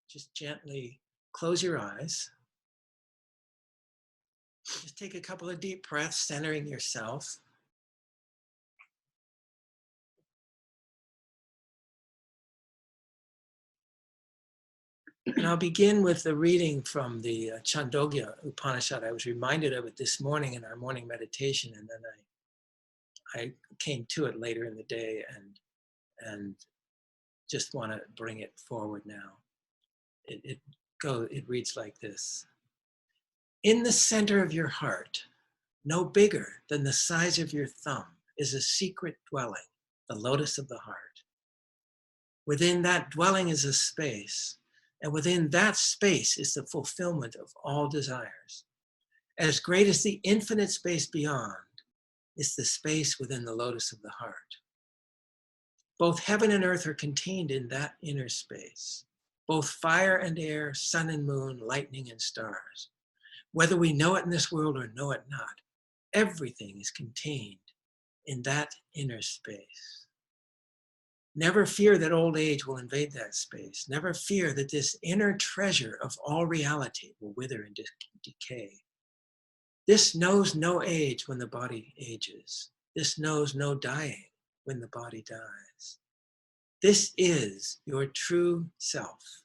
just gently close your eyes. Just take a couple of deep breaths, centering yourself. And I'll begin with the reading from the Chandogya Upanishad. I was reminded of it this morning in our morning meditation, and then I came to it later in the day and just want to bring it forward now. It reads like this. In the center of your heart, no bigger than the size of your thumb, is a secret dwelling, the lotus of the heart. Within that dwelling is a space, and within that space is the fulfillment of all desires. As great as the infinite space beyond is the space within the lotus of the heart. Both heaven and earth are contained in that inner space. Both fire and air, sun and moon, lightning and stars. Whether we know it in this world or know it not, everything is contained in that inner space. Never fear that old age will invade that space. Never fear that this inner treasure of all reality will wither and decay. This knows no age when the body ages. This knows no dying when the body dies. This is your true self,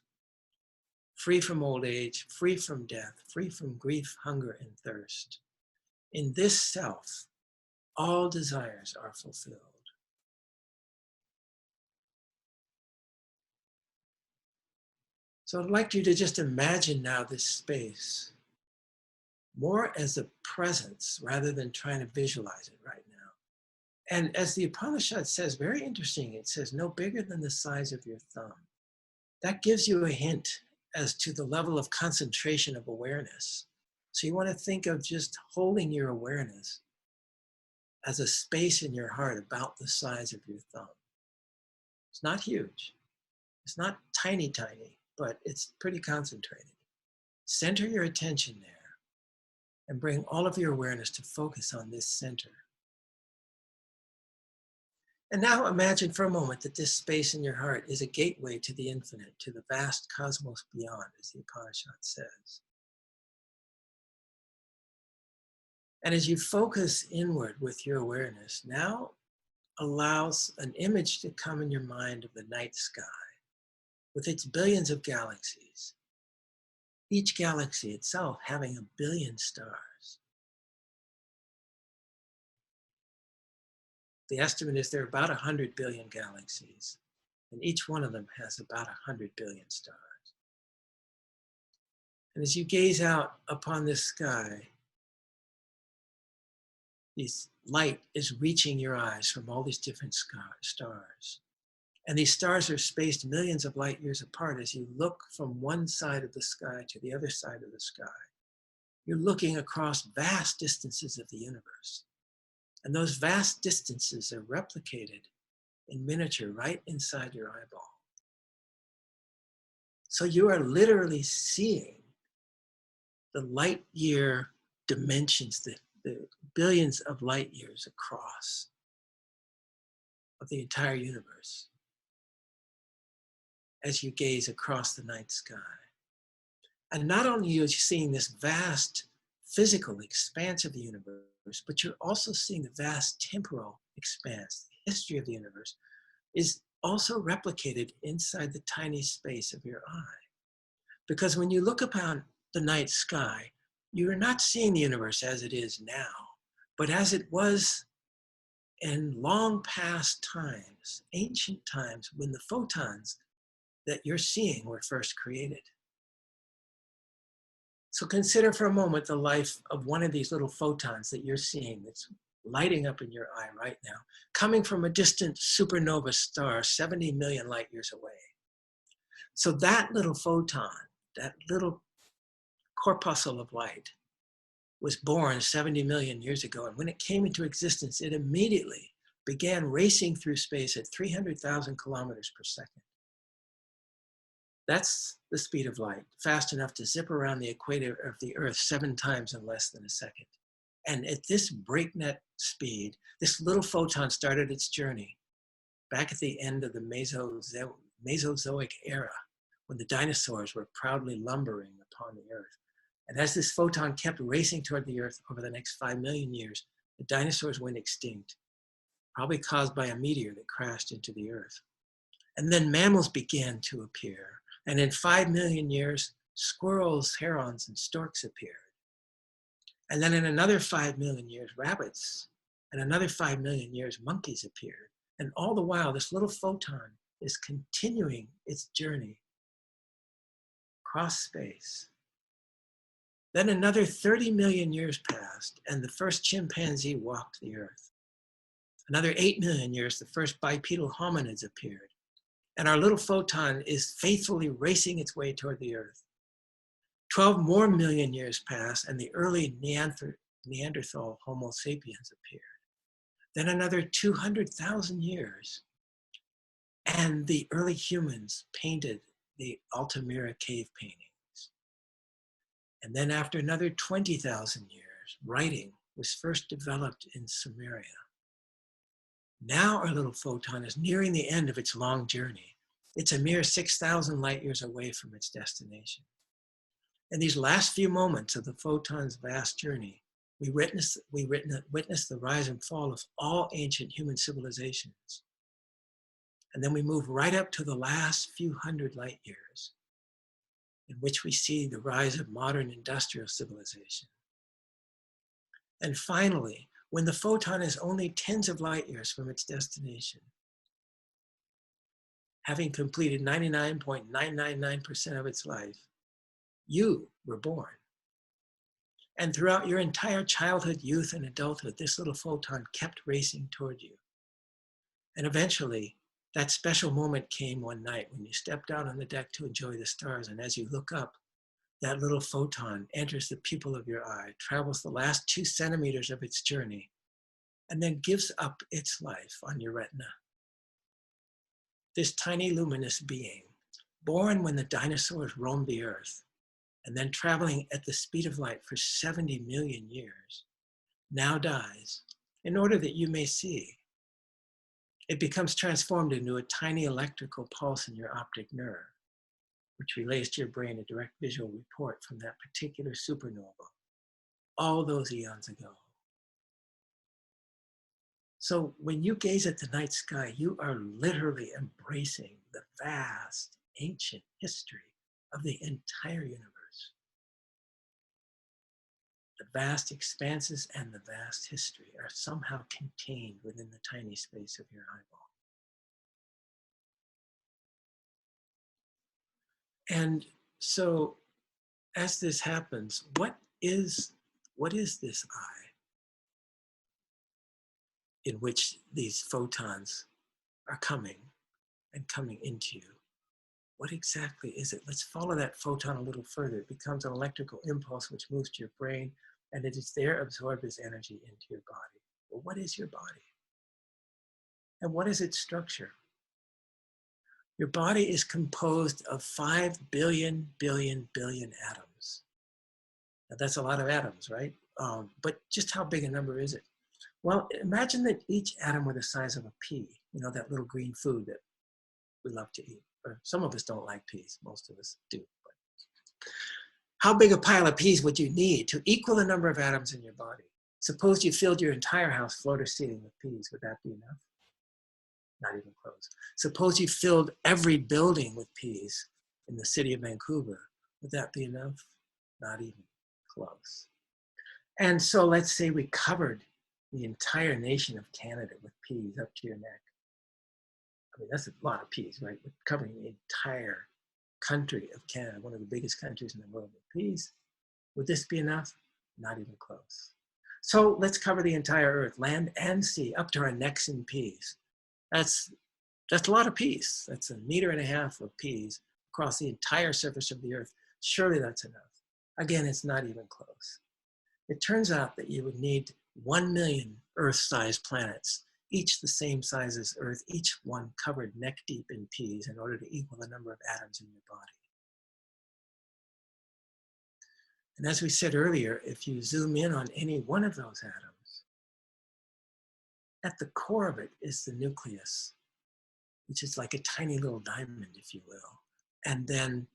free from old age, free from death, free from grief, hunger, and thirst. In this self, all desires are fulfilled. So I'd like you to just imagine now this space more as a presence rather than trying to visualize it right now. And as the Upanishad says, very interesting, it says no bigger than the size of your thumb. That gives you a hint as to the level of concentration of awareness. So you want to think of just holding your awareness as a space in your heart about the size of your thumb. It's not huge. It's not tiny, but it's pretty concentrated. Center your attention there and bring all of your awareness to focus on this center. And now imagine for a moment that this space in your heart is a gateway to the infinite, to the vast cosmos beyond, as the Upanishad says. And as you focus inward with your awareness, now allows an image to come in your mind of the night sky with its billions of galaxies, each galaxy itself having a billion stars. The estimate is there are about 100 billion galaxies, and each one of them has about 100 billion stars. And as you gaze out upon this sky, this light is reaching your eyes from all these different stars. And these stars are spaced millions of light years apart. As you look from one side of the sky to the other side of the sky, you're looking across vast distances of the universe. And those vast distances are replicated in miniature right inside your eyeball. So you are literally seeing the light year dimensions, the billions of light years across of the entire universe as you gaze across the night sky. And not only are you seeing this vast physical expanse of the universe, but you're also seeing the vast temporal expanse. The history of the universe is also replicated inside the tiny space of your eye. Because when you look upon the night sky, you are not seeing the universe as it is now, but as it was in long past times, ancient times, when the photons that you're seeing were first created. So consider for a moment the life of one of these little photons that you're seeing that's lighting up in your eye right now, coming from a distant supernova star 70 million light years away. So that little photon, that little corpuscle of light, was born 70 million years ago. And when it came into existence, it immediately began racing through space at 300,000 kilometers per second. That's the speed of light, fast enough to zip around the equator of the Earth 7 times in less than a second. And at this breakneck speed, this little photon started its journey back at the end of the Mesozoic era, when the dinosaurs were proudly lumbering upon the earth. And as this photon kept racing toward the earth over the next 5 million years, the dinosaurs went extinct, probably caused by a meteor that crashed into the earth. And then mammals began to appear. And in 5 million years, squirrels, herons, and storks appeared. And then in another 5 million years, rabbits. And another 5 million years, monkeys appeared. And all the while, this little photon is continuing its journey across space. Then another 30 million years passed, and the first chimpanzee walked the earth. Another 8 million years, the first bipedal hominids appeared. And our little photon is faithfully racing its way toward the earth. 12 more million years pass, and the early Neanderthal Homo sapiens appeared. Then another 200,000 years, and the early humans painted the Altamira cave paintings. And then after another 20,000 years, writing was first developed in Sumeria. Now our little photon is nearing the end of its long journey. It's a mere 6,000 light years away from its destination. In these last few moments of the photon's vast journey, we witness the rise and fall of all ancient human civilizations. And then we move right up to the last few hundred light years, in which we see the rise of modern industrial civilization. And finally, when the photon is only tens of light years from its destination, having completed 99.999% of its life, you were born. And throughout your entire childhood, youth, and adulthood, this little photon kept racing toward you. And eventually, that special moment came one night when you stepped out on the deck to enjoy the stars. And as you look up, that little photon enters the pupil of your eye, travels the last 2 centimeters of its journey, and then gives up its life on your retina. This tiny luminous being, born when the dinosaurs roamed the earth, and then traveling at the speed of light for 70 million years, now dies in order that you may see. It becomes transformed into a tiny electrical pulse in your optic nerve, which relays to your brain a direct visual report from that particular supernova all those eons ago. So when you gaze at the night sky, you are literally embracing the vast, ancient history of the entire universe. The vast expanses and the vast history are somehow contained within the tiny space of your eyeball. And so as this happens, what is this eye in which these photons are coming into you? What exactly is it? Let's follow that photon a little further. It becomes an electrical impulse which moves to your brain, and it is there absorbed as energy into your body. Well, what is your body? And what is its structure? Your body is composed of 5 billion atoms. Now, that's a lot of atoms, right? But just how big a number is it? Well, imagine that each atom were the size of a pea, that little green food that we love to eat. Or some of us don't like peas, most of us do. But how big a pile of peas would you need to equal the number of atoms in your body? Suppose you filled your entire house, floor to ceiling, with peas. Would that be enough? Not even close. Suppose you filled every building with peas in the city of Vancouver. Would that be enough? Not even close. And so let's say we covered the entire nation of Canada with peas up to your neck. I mean, that's a lot of peas, right? We're covering the entire country of Canada, one of the biggest countries in the world with peas. Would this be enough? Not even close. So let's cover the entire earth, land and sea, up to our necks in peas. That's a lot of peas. That's 1.5 meters of peas across the entire surface of the earth. Surely that's enough. Again, it's not even close. It turns out that you would need 1 million Earth-sized planets, each the same size as Earth, each one covered neck deep in peas in order to equal the number of atoms in your body. And as we said earlier, if you zoom in on any one of those atoms, at the core of it is the nucleus, which is like a tiny little diamond, if you will. and then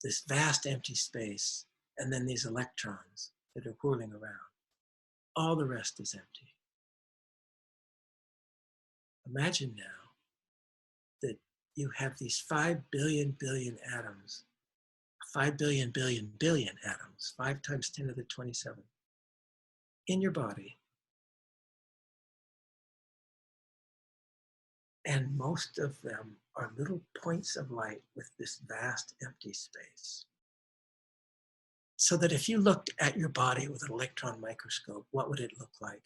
this vast empty space, and then these electrons that are whirling around. All the rest is empty. Imagine now that you have these 5 billion atoms, 5 billion atoms, 5 times 10 to the 27, in your body. And most of them are little points of light with this vast empty space. So that if you looked at your body with an electron microscope, what would it look like?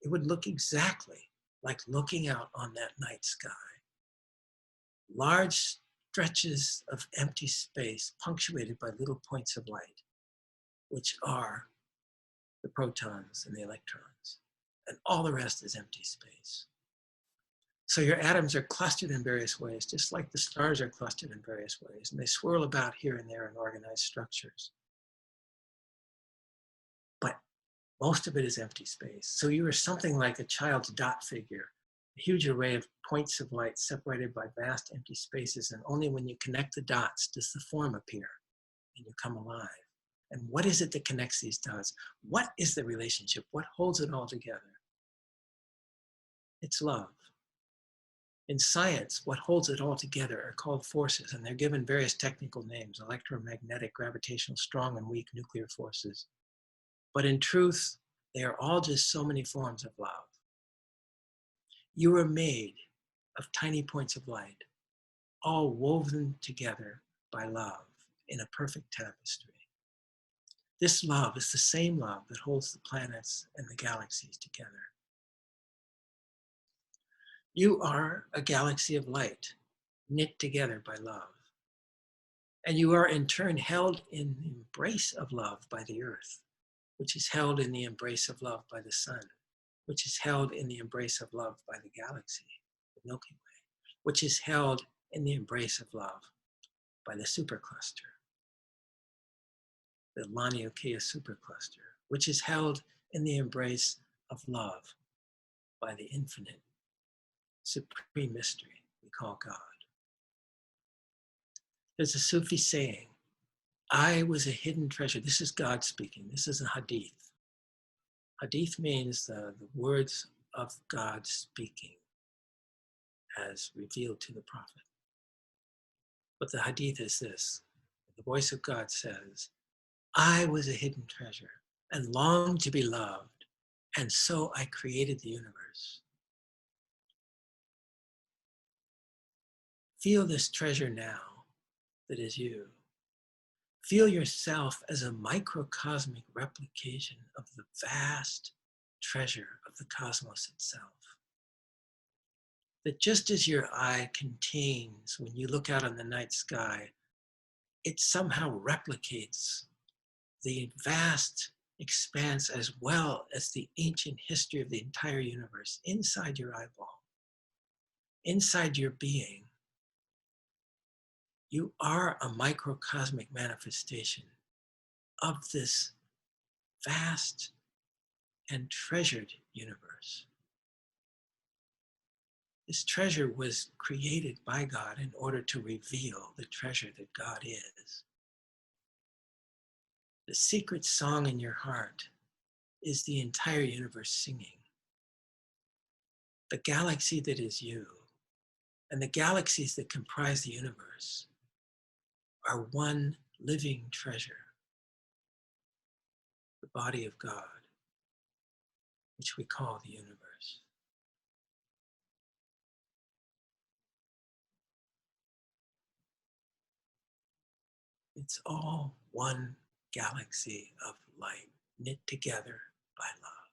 It would look exactly like looking out on that night sky. Large stretches of empty space punctuated by little points of light, which are the protons and the electrons. And all the rest is empty space. So your atoms are clustered in various ways, just like the stars are clustered in various ways, and they swirl about here and there in organized structures. But most of it is empty space. So you are something like a child's dot figure, a huge array of points of light separated by vast empty spaces, and only when you connect the dots does the form appear and you come alive. And what is it that connects these dots? What is the relationship? What holds it all together? It's love. In science, what holds it all together are called forces, and they're given various technical names: electromagnetic, gravitational, strong and weak nuclear forces. But in truth, they are all just so many forms of love. You are made of tiny points of light, all woven together by love in a perfect tapestry. This love is the same love that holds the planets and the galaxies together. You are a galaxy of light, knit together by love. And you are in turn held in the embrace of love by the earth, which is held in the embrace of love by the sun, which is held in the embrace of love by the galaxy, the Milky Way, which is held in the embrace of love by the supercluster, the Laniakea supercluster, which is held in the embrace of love by the infinite supreme mystery we call God. There's a Sufi saying, I was a hidden treasure. This is God speaking. This is a hadith. Hadith means the words of God speaking as revealed to the prophet. But the hadith is this. The voice of God says, I was a hidden treasure and longed to be loved, and so I created the universe. Feel this treasure now that is you. Feel yourself as a microcosmic replication of the vast treasure of the cosmos itself. That just as your eye contains, when you look out on the night sky, it somehow replicates the vast expanse as well as the ancient history of the entire universe inside your eyeball, inside your being. You are a microcosmic manifestation of this vast and treasured universe. This treasure was created by God in order to reveal the treasure that God is. The secret song in your heart is the entire universe singing. The galaxy that is you and the galaxies that comprise the universe are one living treasure, the body of God, which we call the universe. It's all one galaxy of light knit together by love.